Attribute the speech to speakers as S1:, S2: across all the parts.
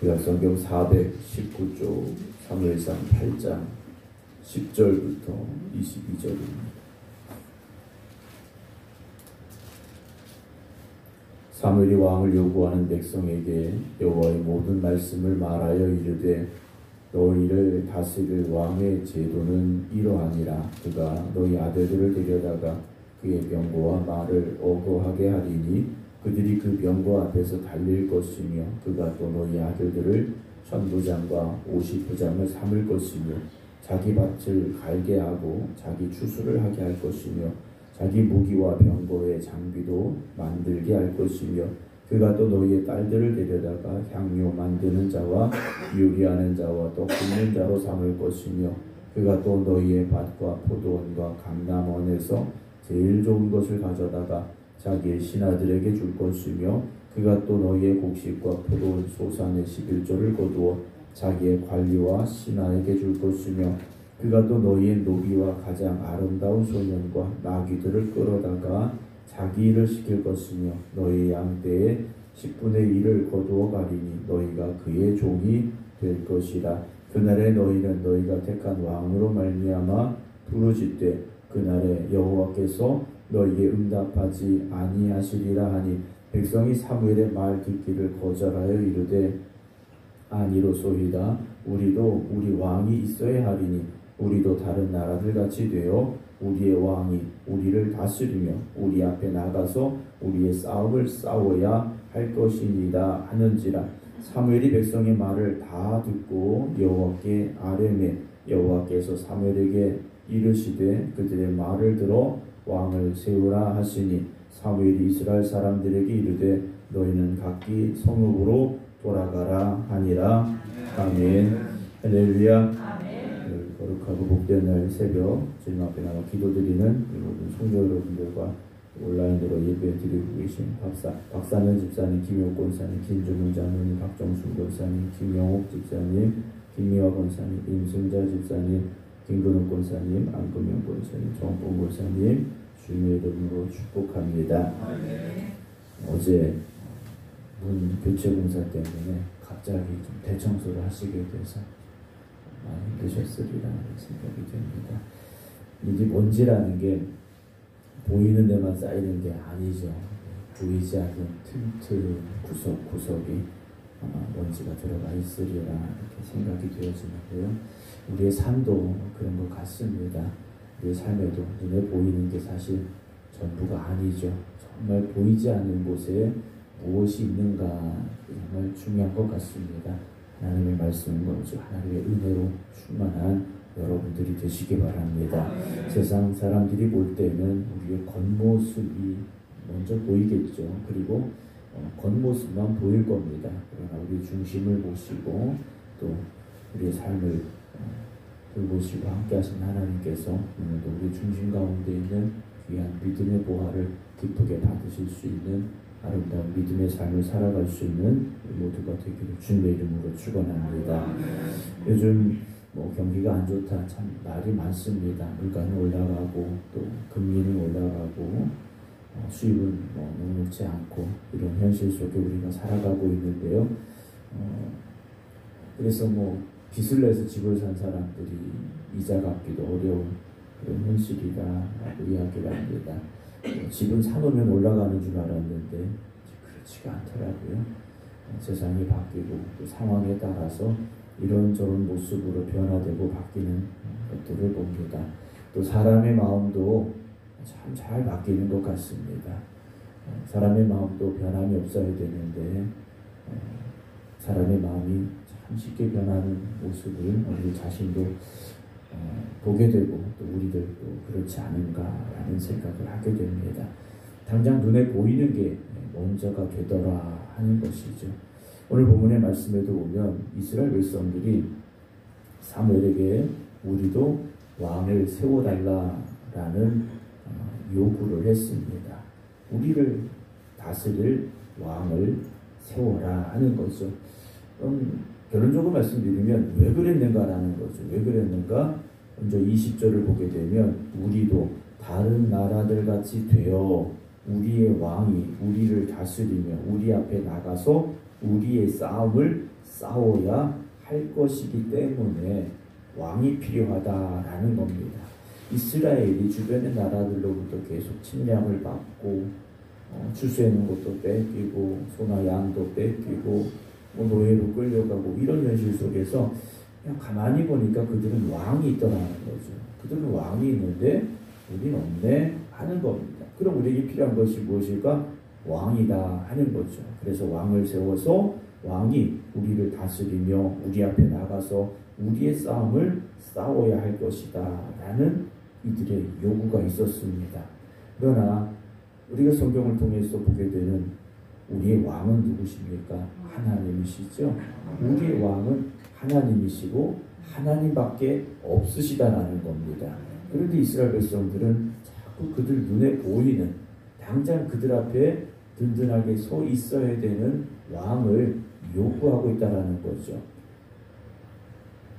S1: 구약성경 419쪽 사무엘상 8장 10절부터 22절입니다. 사무엘이 왕을 요구하는 백성에게 여호와의 모든 말씀을 말하여 이르되 너희를 다스릴 왕의 제도는 이러하니라. 그가 너희 아들들을 데려다가 그의 병거와 말을 어거하게 하리니 그들이 그 병거 앞에서 달릴 것이며 그가 또 너희 아들들을 천부장과 50부장을 삼을 것이며 자기 밭을 갈게 하고 자기 추수를 하게 할 것이며 자기 무기와 병거의 장비도 만들게 할 것이며 그가 또 너희의 딸들을 데려다가 향료 만드는 자와 요리하는 자와 떡 굽는 자로 삼을 것이며 그가 또 너희의 밭과 포도원과 감람원에서 제일 좋은 것을 가져다가 자기의 신하들에게 줄 것이며 그가 또 너희의 곡식과 포도원 소산의 11조를 거두어 자기의 관리와 신하에게 줄 것이며 그가 또 너희의 노비와 가장 아름다운 소년과 나귀들을 끌어다가 자기 일을 시킬 것이며 너희 양떼의 10분의 1을 거두어 가리니 너희가 그의 종이 될 것이라. 그날에 너희는 너희가 택한 왕으로 말미암아 부르짖되 그날에 여호와께서 너희에게 응답하지 아니하시리라 하니 백성이 사무엘의 말 듣기를 거절하여 이르되 아니로소이다. 우리도 우리 왕이 있어야 하리니 우리도 다른 나라들 같이 되어 우리의 왕이 우리를 다스리며 우리 앞에 나가서 우리의 싸움을 싸워야 할 것이니이다 하는지라. 사무엘이 백성의 말을 다 듣고 여호와께 아뢰매 여호와께서 사무엘에게 이르시되 그들의 말을 들어 왕을 세우라 하시니 사무엘이 이스라엘 사람들에게 이르되 너희는 각기 성읍으로 돌아가라 하니라. 아멘. 할렐루야. 거룩하고 복된 날 새벽 주님 앞에 나와 기도드리는 모든 성도 여러분들과 온라인으로 예배 드리고 계신 박사는 집사님, 김효 권사님, 김준웅 장로님, 박정순 권사님, 김영옥 집사님, 김미화 권사님, 임승자 집사님, 김근욱 권사님, 안금영 권사님, 정봉 권사님 주님의 이름으로 축복합니다. 어제 문 교체 공사 때문에 갑자기 좀 대청소를 하시게 돼서 많이 힘드셨으리라 생각이 됩니다. 이게 먼지라는 게 보이는 데만 쌓이는 게 아니죠. 보이지 않는 틈틈 구석구석이 아마 먼지가 들어가 있으리라 이렇게 생각이 되어지는데요. 우리의 삶도 그런 것 같습니다. 우리의 삶에도 눈에 보이는 게 사실 전부가 아니죠. 정말 보이지 않는 곳에 무엇이 있는가 정말 중요한 것 같습니다. 하나님의 말씀은 오직 하나님의 은혜로 충만한 여러분들이 되시기 바랍니다. 세상 사람들이 볼 때는 우리의 겉모습이 먼저 보이겠죠. 그리고 겉모습만 보일 겁니다. 그러나 우리 중심을 보시고 또 우리의 삶을 돌보시고 함께 하신 하나님께서 오늘도 우리 중심 가운데 있는 귀한 믿음의 보화를 기쁘게 받으실 수 있는 아름다운 믿음의 삶을 살아갈 수 있는 모두가 되기를 주님의 이름으로 축원합니다. 요즘 경기가 안 좋다 참 말이 많습니다. 물가는 올라가고 또 금리는 올라가고 수입은 녹록지 않고 이런 현실 속에 우리가 살아가고 있는데요. 그래서 빚을 내서 집을 산 사람들이 이자 갚기도 어려운 그런 현실이다라고 이야기를 합니다. 집은 사놓으면 올라가는 줄 알았는데 그렇지가 않더라고요. 세상이 바뀌고 또 상황에 따라서 이런저런 모습으로 변화되고 바뀌는 것들을 봅니다. 또 사람의 마음도 참 잘 바뀌는 것 같습니다. 사람의 마음도 변함이 없어야 되는데 사람의 마음이 참 쉽게 변하는 모습을 우리 자신도 보게 되고 또 우리들도 그렇지 않은가라는 생각을 하게 됩니다. 당장 눈에 보이는 게 먼저가 되더라 하는 것이죠. 오늘 본문의 말씀에도 보면 이스라엘 백성들이 사무엘에게 우리도 왕을 세워달라라는 요구를 했습니다. 우리를 다스릴 왕을 세워라 하는 거죠. 결론적으로 말씀드리면 왜 그랬는가라는 거죠. 왜 그랬는가? 먼저 20절을 보게 되면 우리도 다른 나라들 같이 되어 우리의 왕이 우리를 다스리며 우리 앞에 나가서 우리의 싸움을 싸워야 할 것이기 때문에 왕이 필요하다라는 겁니다. 이스라엘이 주변의 나라들로부터 계속 침략을 받고 추수해놓은 것도 뺏기고 소나 양도 뺏기고 노예로 끌려가고 이런 현실 속에서 그냥 가만히 보니까 그들은 왕이 있더라는 거죠. 그들은 왕이 있는데 우리는 없네 하는 겁니다. 그럼 우리에게 필요한 것이 무엇일까? 왕이다 하는 거죠. 그래서 왕을 세워서 왕이 우리를 다스리며 우리 앞에 나가서 우리의 싸움을 싸워야 할 것이다 라는 이들의 요구가 있었습니다. 그러나 우리가 성경을 통해서 보게 되는 우리의 왕은 누구십니까? 하나님이시죠. 우리의 왕은 하나님이시고 하나님밖에 없으시다라는 겁니다. 그런데 이스라엘 백성들은 자꾸 그들 눈에 보이는 당장 그들 앞에 든든하게 서 있어야 되는 왕을 요구하고 있다라는 거죠.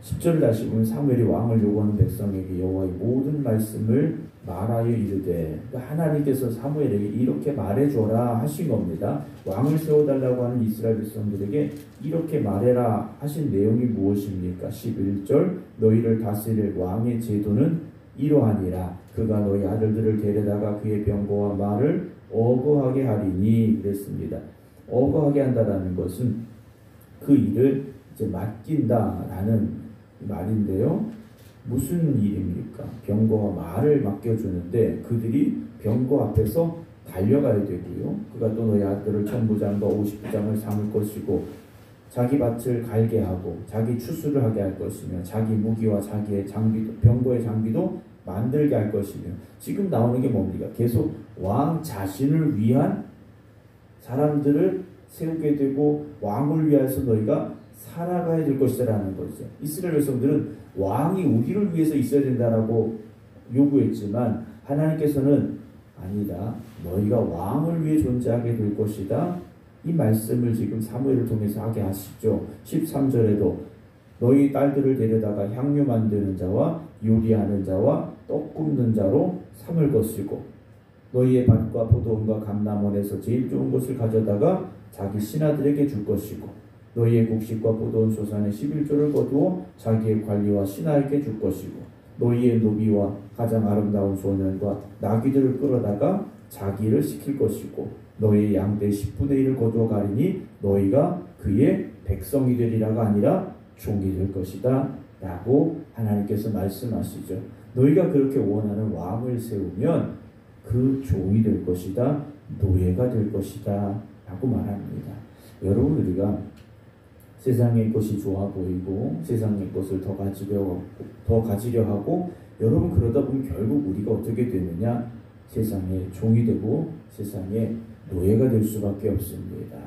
S1: 10절 다시 보면 사무엘이 왕을 요구하는 백성에게 여호와의 모든 말씀을 말하여 이르되, 그러니까 하나님께서 사무엘에게 이렇게 말해줘라 하신 겁니다. 왕을 세워달라고 하는 이스라엘 백성들에게 이렇게 말해라 하신 내용이 무엇입니까? 11절 너희를 다스릴 왕의 제도는 이러하니라. 그가 너희 아들들을 데려다가 그의 병거와 말을 어거하게 하리니 그랬습니다. 어거하게 한다라는 것은 그 일을 이제 맡긴다라는 말인데요. 무슨 일입니까? 병거와 말을 맡겨주는데 그들이 병거 앞에서 달려가야 되고요. 그가 또 너희 아들을 1000부장과 50부장을 삼을 것이고 자기 밭을 갈게 하고 자기 추수를 하게 할 것이며 자기 무기와 자기의 장비도 병거의 장비도 만들게 할 것이며 지금 나오는 게 뭡니까? 계속 왕 자신을 위한 사람들을 세우게 되고 왕을 위해서 너희가 살아가야 될 것이라는 거죠. 이스라엘 백성들은 왕이 우리를 위해서 있어야 된다라고 요구했지만 하나님께서는 아니다. 너희가 왕을 위해 존재하게 될 것이다. 이 말씀을 지금 사무엘을 통해서 하게 하시죠. 13절에도 너희 딸들을 데려다가 향유 만드는 자와 요리하는 자와 떡 굽는 자로 삼을 것이고 너희의 밭과 포도원과 감람원에서 제일 좋은 것을 가져다가 자기 신하들에게 줄 것이고 너희의 곡식과 포도원 소산의 11조를 거두어 자기의 관리와 신하에게 줄 것이고 너희의 노비와 가장 아름다운 소년과 나귀들을 끌어다가 자기를 시킬 것이고 너희의 양떼 10분의 1을 거두어 가리니 너희가 그의 백성이 되리라가 아니라 종이 될 것이다 라고 하나님께서 말씀하시죠. 너희가 그렇게 원하는 왕을 세우면 그 종이 될 것이다, 노예가 될 것이다 라고 말합니다. 여러분, 우리가 세상의 것이 좋아 보이고 세상의 것을 더 가지려 하고 여러분 그러다 보면 결국 우리가 어떻게 되느냐? 세상의 종이 되고 세상의 노예가 될 수밖에 없습니다.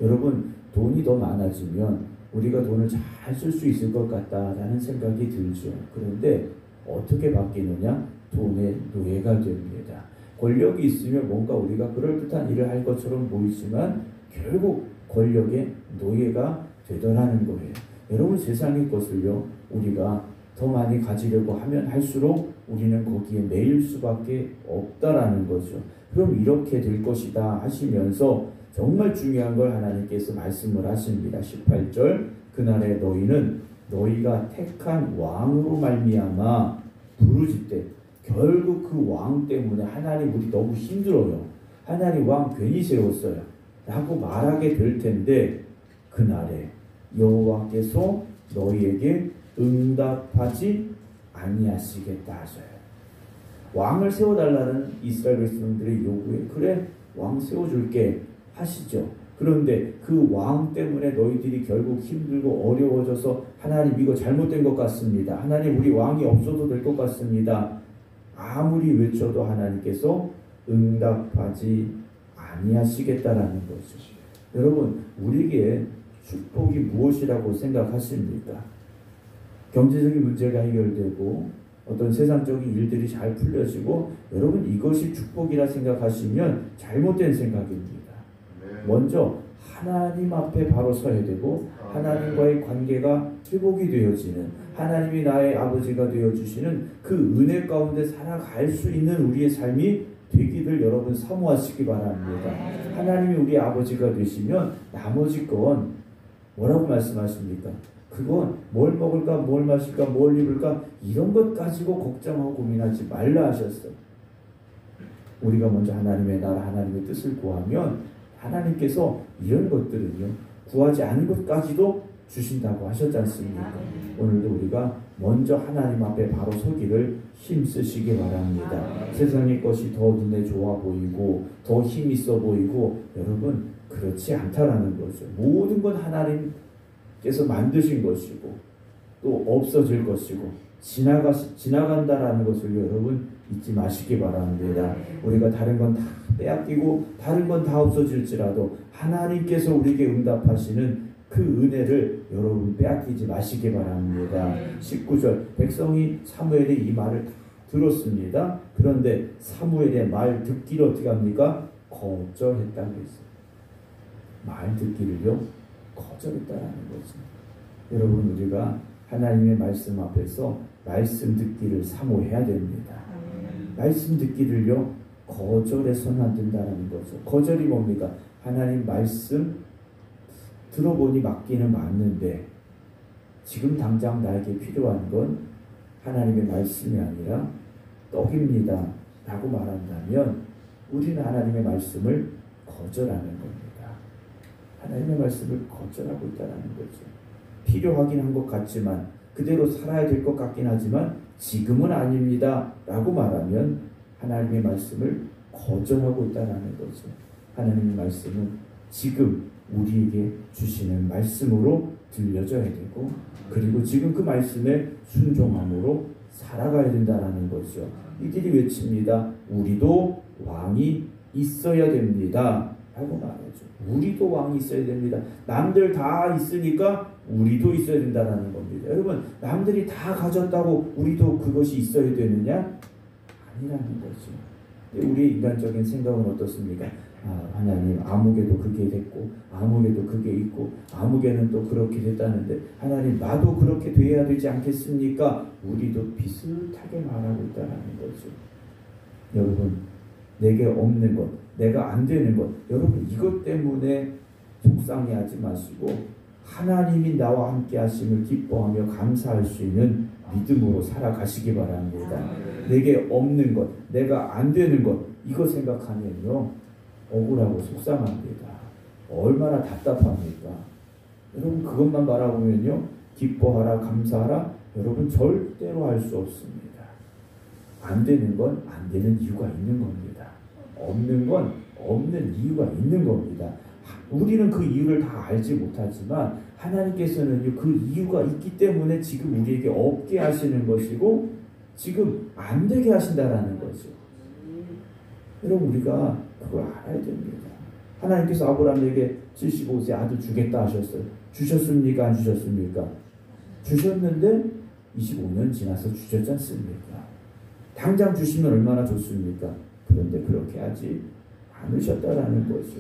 S1: 여러분, 돈이 더 많아지면 우리가 돈을 잘 쓸 수 있을 것 같다라는 생각이 들죠. 그런데 어떻게 바뀌느냐? 돈의 노예가 됩니다. 권력이 있으면 뭔가 우리가 그럴듯한 일을 할 것처럼 보이지만 결국 권력의 노예가 되더라는 거예요. 여러분, 세상의 것을요 우리가 더 많이 가지려고 하면 할수록 우리는 거기에 매일 수밖에 없다라는 거죠. 그럼 이렇게 될 것이다 하시면서 정말 중요한 걸 하나님께서 말씀을 하십니다. 18절 그날에 너희는 너희가 택한 왕으로 말미암아 부르짖되, 결국 그 왕 때문에 하나님 우리 너무 힘들어요. 하나님 왕 괜히 세웠어요 라고 말하게 될 텐데 그날에 여호와께서 너희에게 응답하지 아니하시겠다 하셔요. 왕을 세워달라는 이스라엘 백성들의 요구에 그래 왕 세워줄게 하시죠. 그런데 그 왕 때문에 너희들이 결국 힘들고 어려워져서 하나님 이거 잘못된 것 같습니다. 하나님 우리 왕이 없어도 될 것 같습니다. 아무리 외쳐도 하나님께서 응답하지 아니하시겠다라는 거죠. 여러분, 우리에게 축복이 무엇이라고 생각하십니까? 경제적인 문제가 해결되고 어떤 세상적인 일들이 잘 풀려지고 여러분 이것이 축복이라 생각하시면 잘못된 생각입니다. 먼저 하나님 앞에 바로 서야 되고 하나님과의 관계가 회복이 되어지는, 하나님이 나의 아버지가 되어주시는 그 은혜 가운데 살아갈 수 있는 우리의 삶이 되기를 여러분 사모하시기 바랍니다. 하나님이 우리 아버지가 되시면 나머지 건 뭐라고 말씀하십니까? 그건 뭘 먹을까, 뭘 마실까, 뭘 입을까 이런 것 가지고 걱정하고 고민하지 말라 하셨어. 우리가 먼저 하나님의 나라, 하나님의 뜻을 구하면 하나님께서 이런 것들은요 구하지 않은 것까지도 주신다고 하셨지 않습니까? 오늘도 우리가 먼저 하나님 앞에 바로 서기를 힘쓰시기 바랍니다. 세상의 것이 더 눈에 좋아 보이고 더 힘 있어 보이고 여러분 그렇지 않다라는 거죠. 모든 건 하나님께서 만드신 것이고 또 없어질 것이고 지나간다라는 것을 여러분 잊지 마시기 바랍니다. 우리가 다른 건 다 빼앗기고 다른 건 다 없어질지라도 하나님께서 우리에게 응답하시는 그 은혜를 여러분 빼앗기지 마시기 바랍니다. 19절 백성이 사무엘의 이 말을 다 들었습니다. 그런데 사무엘의 말 듣기를 어떻게 합니까? 거절했다고 했어요. 말 듣기를요 거절했다라는 거죠. 여러분 우리가 하나님의 말씀 앞에서 말씀 듣기를 사모해야 됩니다. 말씀 듣기를요 거절해서는 안 된다는 거죠. 거절이 뭡니까? 하나님 말씀 들어보니 맞기는 맞는데 지금 당장 나에게 필요한 건 하나님의 말씀이 아니라 떡입니다 라고 말한다면 우리는 하나님의 말씀을 거절하는 겁니다. 하나님의 말씀을 거절하고 있다는 거죠. 필요하긴 한 것 같지만 그대로 살아야 될 것 같긴 하지만 지금은 아닙니다 라고 말하면 하나님의 말씀을 거절하고 있다는 거죠. 하나님의 말씀은 지금 우리에게 주시는 말씀으로 들려져야 되고 그리고 지금 그 말씀에 순종함으로 살아가야 된다는 거죠. 이들이 외칩니다. 우리도 왕이 있어야 됩니다 라고 말하죠. 우리도 왕이 있어야 됩니다. 남들 다 있으니까 우리도 있어야 된다는 겁니다. 여러분 남들이 다 가졌다고 우리도 그것이 있어야 되느냐? 아니라는 거죠. 우리의 인간적인 생각은 어떻습니까? 하나님 아무개도 그게 됐고 아무개도 그게 있고 아무개는 또 그렇게 됐다는데 하나님 나도 그렇게 돼야 되지 않겠습니까? 우리도 비슷하게 말하고 있다는 거죠. 여러분 내게 없는 것 내가 안 되는 것 여러분 이것 때문에 속상해하지 마시고 하나님이 나와 함께 하심을 기뻐하며 감사할 수 있는 믿음으로 살아가시기 바랍니다. 내게 없는 것 내가 안 되는 것 이거 생각하면요 억울하고 속상합니다. 얼마나 답답합니까? 여러분 그것만 바라보면요 기뻐하라 감사하라 여러분 절대로 할 수 없습니다. 안 되는 건 안 되는 이유가 있는 겁니다. 없는 건 없는 이유가 있는 겁니다. 우리는 그 이유를 다 알지 못하지만 하나님께서는 그 이유가 있기 때문에 지금 우리에게 없게 하시는 것이고 지금 안 되게 하신다라는 거죠. 여러분 우리가 그걸 알아야 됩니다. 하나님께서 아브라함에게 75세 아들 주겠다 하셨어요. 주셨습니까? 안 주셨습니까? 주셨는데 25년 지나서 주셨지 않습니까? 당장 주시면 얼마나 좋습니까? 그런데 그렇게 하지 않으셨다라는 거죠.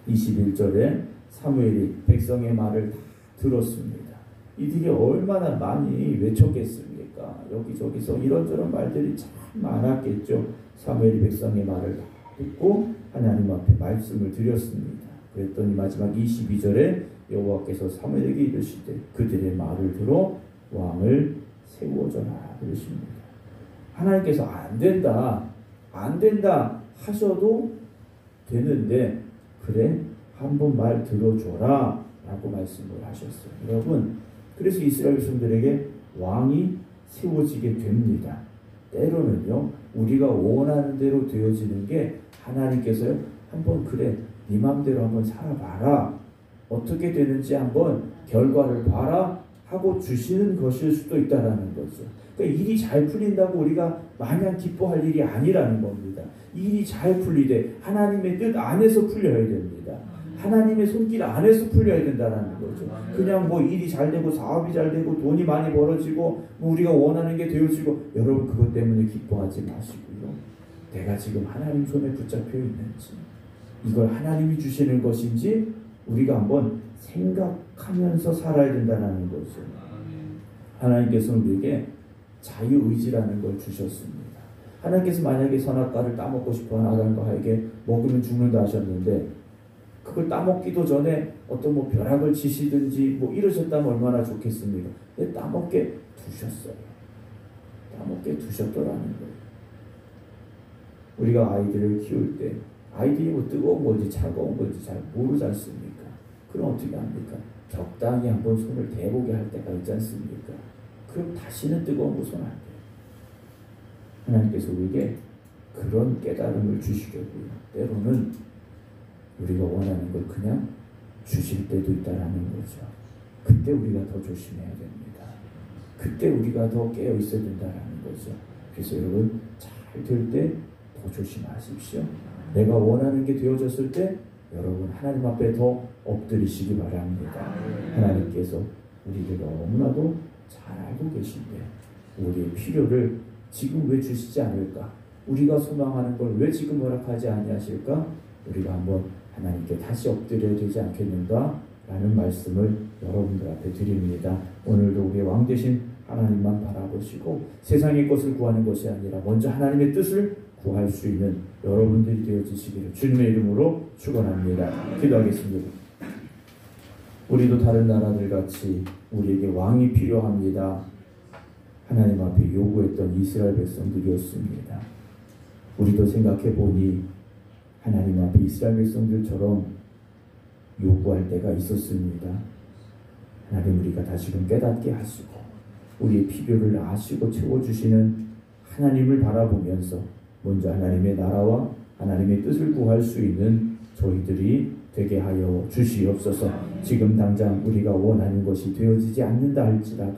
S1: 21절에 사무엘이 백성의 말을 다 들었습니다. 이들이 얼마나 많이 외쳤겠습니까? 여기저기서 이런저런 말들이 참 많았겠죠. 사무엘이 백성의 말을 다 듣고 하나님 앞에 말씀을 드렸습니다. 그랬더니 마지막 22절에 여호와께서 사무엘에게 이르시되 그들의 말을 들어 왕을 세워줘라 그러십니다. 하나님께서 안 된다 하셔도 되는데 그래 한번 말 들어줘라 라고 말씀을 하셨어요. 여러분 그래서 이스라엘 백성들에게 왕이 세워지게 됩니다. 때로는요 우리가 원하는 대로 되어지는 게 하나님께서요 한번 그래 네 맘대로 한번 살아봐라 어떻게 되는지 한번 결과를 봐라 하고 주시는 것일 수도 있다라는 거죠. 그러니까 일이 잘 풀린다고 우리가 마냥 기뻐할 일이 아니라는 겁니다. 일이 잘 풀리되 하나님의 뜻 안에서 풀려야 됩니다. 하나님의 손길 안에서 풀려야 된다는 거죠. 그냥 뭐 일이 잘 되고 사업이 잘 되고 돈이 많이 벌어지고 뭐 우리가 원하는 게 되어지고 여러분 그것 때문에 기뻐하지 마시고요. 내가 지금 하나님 손에 붙잡혀 있는지 이걸 하나님이 주시는 것인지 우리가 한번 생각하면서 살아야 된다는 거죠. 하나님께서는 우리에게 자유의지라는 걸 주셨습니다. 하나님께서 만약에 선악과를 따먹고 싶어하는 아담과 하에게 먹으면 죽는다 하셨는데 그걸 따먹기도 전에 어떤 뭐 벼락을 치시든지 뭐 이러셨다면 얼마나 좋겠습니까? 근데 따먹게 두셨어요. 따먹게 두셨더라는 거예요. 우리가 아이들을 키울 때 아이들이 뭐 뜨거운 건지 차가운 건지 잘 모르지 않습니까? 그럼 어떻게 합니까? 적당히 한번 손을 대보게 할 때가 있지 않습니까? 그럼 다시는 뜨거운 거 손 안 돼요. 하나님께서 우리에게 그런 깨달음을 주시려고요. 때로는 우리가 원하는 걸 그냥 주실 때도 있다라는 거죠. 그때 우리가 더 조심해야 됩니다. 그때 우리가 더 깨어 있어야 된다라는 거죠. 그래서 여러분 잘 될 때 더 조심하십시오. 내가 원하는 게 되어졌을 때 여러분 하나님 앞에 더 엎드리시기 바랍니다. 하나님께서 우리를 너무나도 잘 알고 계신데 우리의 필요를 지금 왜 주시지 않을까? 우리가 소망하는 걸 왜 지금 허락하지 아니하실까? 우리가 한번 하나님께 다시 엎드려야 되지 않겠는가? 라는 말씀을 여러분들 앞에 드립니다. 오늘도 우리의 왕 되신 하나님만 바라보시고 세상의 것을 구하는 것이 아니라 먼저 하나님의 뜻을 구할 수 있는 여러분들이 되어주시기를 주님의 이름으로 축원합니다. 기도하겠습니다. 우리도 다른 나라들 같이 우리에게 왕이 필요합니다. 하나님 앞에 요구했던 이스라엘 백성들이었습니다. 우리도 생각해 보니 하나님 앞에 이스라엘 백성들처럼 요구할 때가 있었습니다. 하나님 우리가 다시금 깨닫게 하시고 우리의 필요를 아시고 채워주시는 하나님을 바라보면서 먼저 하나님의 나라와 하나님의 뜻을 구할 수 있는 저희들이 되게 하여 주시옵소서. 지금 당장 우리가 원하는 것이 되어지지 않는다 할지라도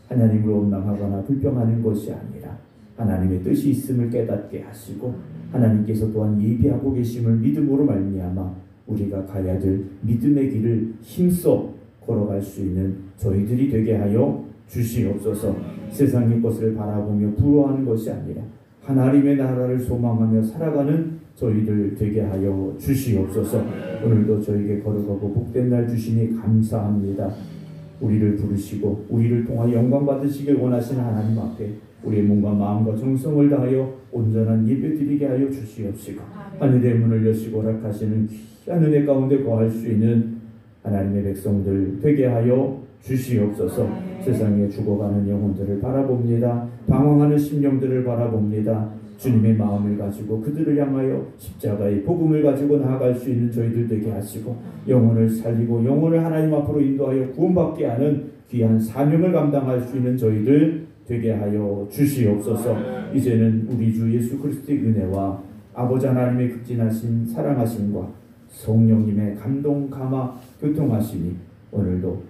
S1: 하나님을 원망하거나 불평하는 것이 아니라 하나님의 뜻이 있음을 깨닫게 하시고 하나님께서 또한 예비하고 계심을 믿음으로 말미암아 우리가 가야 될 믿음의 길을 힘써 걸어갈 수 있는 저희들이 되게 하여 주시옵소서. 세상의 것을 바라보며 부러워하는 것이 아니라 하나님의 나라를 소망하며 살아가는 저희들 되게 하여 주시옵소서. 오늘도 저에게 거룩하고 복된 날 주시니 감사합니다. 우리를 부르시고 우리를 통하여 영광 받으시길 원하시는 하나님 앞에 우리의 몸과 마음과 정성을 다하여 온전한 예배 드리게 하여 주시옵시고 하늘의 문을 여시고 허락하시는 귀한 은혜 가운데 거할 수 있는 하나님의 백성들 되게 하여 주시옵소서. 세상에 죽어가는 영혼들을 바라봅니다. 방황하는 심령들을 바라봅니다. 주님의 마음을 가지고 그들을 향하여 십자가의 복음을 가지고 나아갈 수 있는 저희들 되게 하시고 영혼을 살리고 영혼을 하나님 앞으로 인도하여 구원받게 하는 귀한 사명을 감당할 수 있는 저희들 되게 하여 주시옵소서. 이제는 우리 주 예수 그리스도의 은혜와 아버지 하나님의 극진하신 사랑하심과 성령님의 감동 감화 교통하심이 오늘도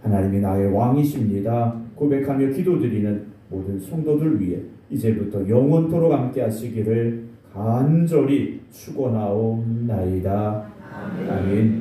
S1: 하나님이 나의 왕이십니다 고백하며 기도드리는 모든 성도들 위해 이제부터 영원토록 함께 하시기를 간절히 축원하옵나이다. 아멘.